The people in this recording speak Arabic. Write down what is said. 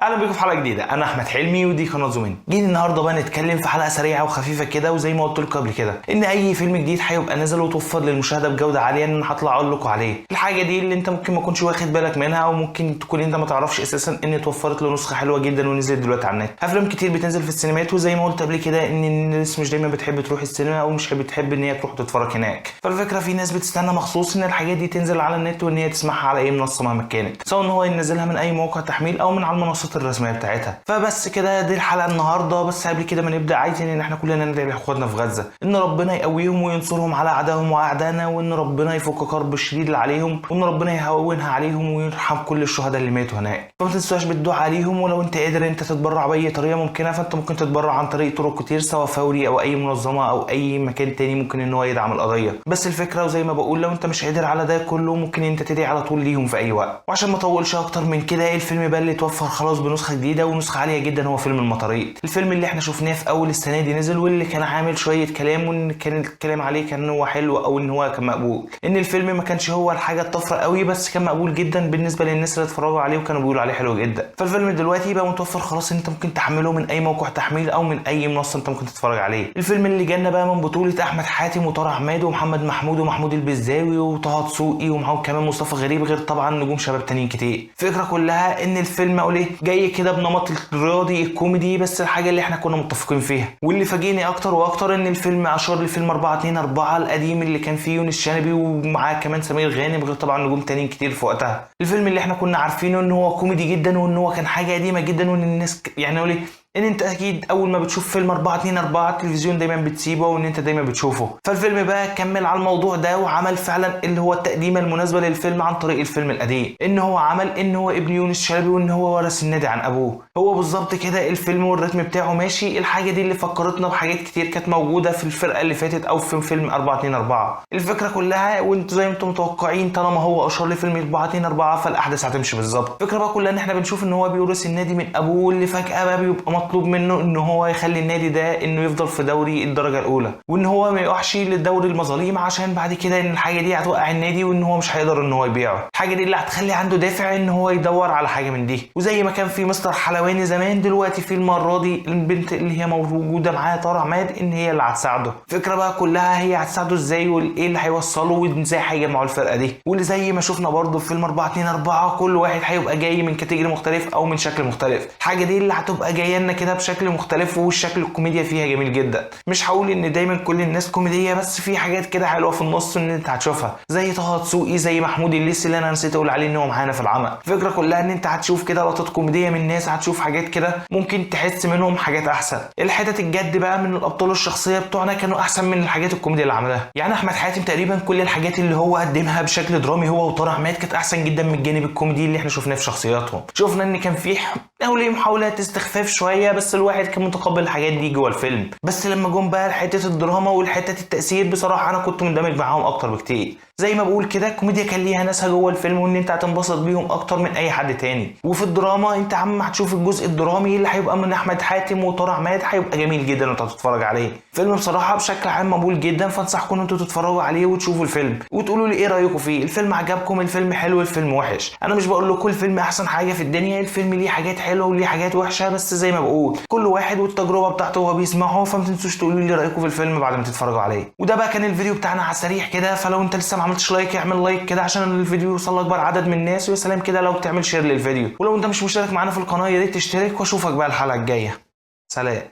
اهلا بيكم في حلقه جديده. انا احمد حلمي ودي قناه زومين. جينا النهارده بقى نتكلم في حلقه سريعه وخفيفه كده، وزي ما قلت لكم قبل كده ان اي فيلم جديد هيبقى نازل وتوفر للمشاهده بجوده عاليه، ان هطلع اقول لكم عليه الحاجه دي اللي انت ممكن ما تكونش واخد بالك منها، او ممكن تكون انت ما تعرفش اساسا ان اتوفرت له نسخه حلوه جدا ونزلت دلوقتي على النت. افلام كتير بتنزل في السينمات، وزي ما قلت قبل كده ان الناس مش دايما بتحب تروح السينما او مش بتحب ان هي تروح تتفرج هناك. فالفكره في ناس بتستنى مخصوص ان الحاجات دي تنزل على النت وان هي تسمعها على اي منصه مهما كانت، سواء ان هو ينزلها من اي موقع تحميل او من على المنصات الرسميه بتاعتها. فبس كده دي الحلقه النهارده. بس قبل كده ما نبدا، عايزين ان احنا كلنا ندعي لاخواتنا في غزه ان ربنا يقويهم وينصرهم على اعدائهم واعدائنا، وان ربنا يفك كرب الشديد اللي عليهم، وان ربنا يهونها عليهم ويرحم كل الشهداء اللي ماتوا هناك. فما تنساش بالدعاء عليهم، ولو انت قادر انت تتبرع باي طريقه ممكنه فانت ممكن تتبرع عن طريق طرق كتير، سواء فوري او اي منظمه او اي مكان تاني ممكن ان هو يدعم القضيه. بس الفكره وزي ما بقول لو انت مش قادر على ده كله ممكن انت تدعي على طول ليهم في اي وقت. وعشان ما اطولش اكتر من كده، الفيلم بقى اللي اتوفر خلاص بنسخه جديده ونسخه عاليه جدا هو فيلم المطاريد. الفيلم اللي احنا شفناه في اول السنه دي نزل، واللي كان عامل شويه كلام، وان كان الكلام عليه كان هو حلو او ان هو كان مقبول. ان الفيلم ما كانش هو الحاجه الطفره قوي، بس كان مقبول جدا بالنسبه للناس اللي اتفرجوا عليه وكانوا بيقولوا عليه حلو جدا. فالفيلم دلوقتي بقى متوفر خلاص، انت ممكن تحمله من اي موقع تحميل او من اي منصه انت ممكن تتفرج عليه. الفيلم اللي جانا بقى من بطوله احمد حاتم وطارق عماد ومحمد محمود ومحمود البزاوي وطه دسوقي، ومعاهم كمان مصطفى غريب، غير طبعا نجوم شباب تانيين كتير. الفكره كلها ان الفيلم اقول ايه جاي كده بنمط الرياضي الكوميدي، بس الحاجه اللي احنا كنا متفقين فيها. واللي فاجئني اكتر واكتر ان الفيلم اشار لفيلم 4-2-4 القديم اللي كان فيه يونس شلبي ومعاه كمان سمير غانم، غير طبعا نجوم تانيين كتير في وقتها. الفيلم اللي احنا كنا عارفينه ان هو كوميدي جدا، وان هو كان حاجه قديمه جدا، وان الناس يعني اقول ايه ان انت اكيد اول ما بتشوف فيلم 4-2-4 التلفزيون دايما بتسيبه وان انت دايما بتشوفه. فالفيلم بقى كمل على الموضوع ده وعمل فعلا اللي هو التقديمه المناسبه للفيلم عن طريق الفيلم القديم، ان هو عمل ان هو ابن يونس شلبي وان هو ورث النادي عن ابوه. هو بالظبط كده الفيلم والريتم بتاعه ماشي. الحاجه دي اللي فكرتنا بحاجات كتير كانت موجوده في الفرقه اللي فاتت او في فيلم 4-2-4. الفكره كلها وانتوا زي ما انتم متوقعين، طالما هو اشار لفيلم 4-2-4 فالاحداث هتمشي بالظبط. الفكره بقى كلها ان احنا بنشوف ان هو بيورث النادي من ابوه، اللي فجاه بقى بيبقى مطلوب منه ان هو يخلي النادي ده انه يفضل في دوري الدرجه الاولى، وان هو ما يقعش للدوري المظالم، عشان بعد كده ان الحاجه دي هتوقع النادي وان هو مش هيقدر ان هو يبيعه. الحاجه دي اللي هتخلي عنده دافع ان هو يدور على حاجه من دي. وزي ما كان في مستر حلواني زمان، دلوقتي في المره دي البنت اللي هي موجوده معاه طارق عماد ان هي اللي هتساعده. الفكره بقى كلها هي هتساعده ازاي، وايه اللي هيوصله، وازاي هيجمعوا الفرقه دي. واللي زي ما شفنا برضو في فيلم 4-2-4 كل واحد هيبقى جاي من كاتيجوري مختلف او من شكل مختلف. الحاجه دي اللي هتبقى جايه لنا كده بشكل مختلف، والشكل الكوميديا فيها جميل جدا. مش هقول ان دايما كل الناس كوميديه، بس في حاجات كده حلوه في النص ان انت هتشوفها، زي طه دسوقي، زي محمود الليثي اللي انا نسيت اقول عليه ان هو معانا في العمل. الفكره كلها ان انت هتشوف كده لقطات كوميديه من الناس، هتشوف حاجات كده ممكن تحس منهم حاجات احسن. الحتت الجد بقى من الابطال الشخصيه بتوعنا كانوا احسن من الحاجات الكوميديا اللي عملها. يعني احمد حاتم تقريبا كل الحاجات اللي هو قدمها بشكل درامي هو وطارق عماد كانت احسن جدا من الجانب الكوميدي اللي احنا شفناه في شخصياتهم. شفنا ان كان في محاولات استخفاف شويه، بس الواحد كان متقبل الحاجات دي جوه الفيلم. بس لما جم بقى حته الدراما والحته التاثير، بصراحه انا كنت مندمج معاهم اكتر بكتير. زي ما بقول كده الكوميديا كان ليها ناسها جوه الفيلم، وان انت هتنبسط بيهم اكتر من اي حد تاني. وفي الدراما انت عم هتشوف الجزء الدرامي اللي هيبقى من احمد حاتم وطارق عماد، هيبقى جميل جدا وانت هتتفرج عليه. فيلم بصراحه بشكل عام مقبول جدا، فانصحكم ان انتوا تتفرجوا عليه وتشوفوا الفيلم وتقولوا لي ايه رايكم فيه. الفيلم عجبكم؟ الفيلم حلو؟ الفيلم وحش؟ انا مش بقول لكم الفيلم احسن حاجه في الدنيا، الفيلم ليه حاجات حلوه وليه حاجات وحشه، بس زي ما بقول كل واحد والتجربه بتاعته وهو بيسمعه. فما تنسوش تقولوا لي رايكم في الفيلم بعد ما تتفرجوا عليه. وده بقى كان الفيديو بتاعنا على السريع كده. فلو انت لسه ما عملتش لايك اعمل لايك كده عشان الفيديو يوصل لاكبر عدد من الناس، ويا سلام كده لو تعمل شير للفيديو. ولو انت مش مشترك معانا في القناه يا ريت تشترك، واشوفك بقى الحلقه الجايه. سلام.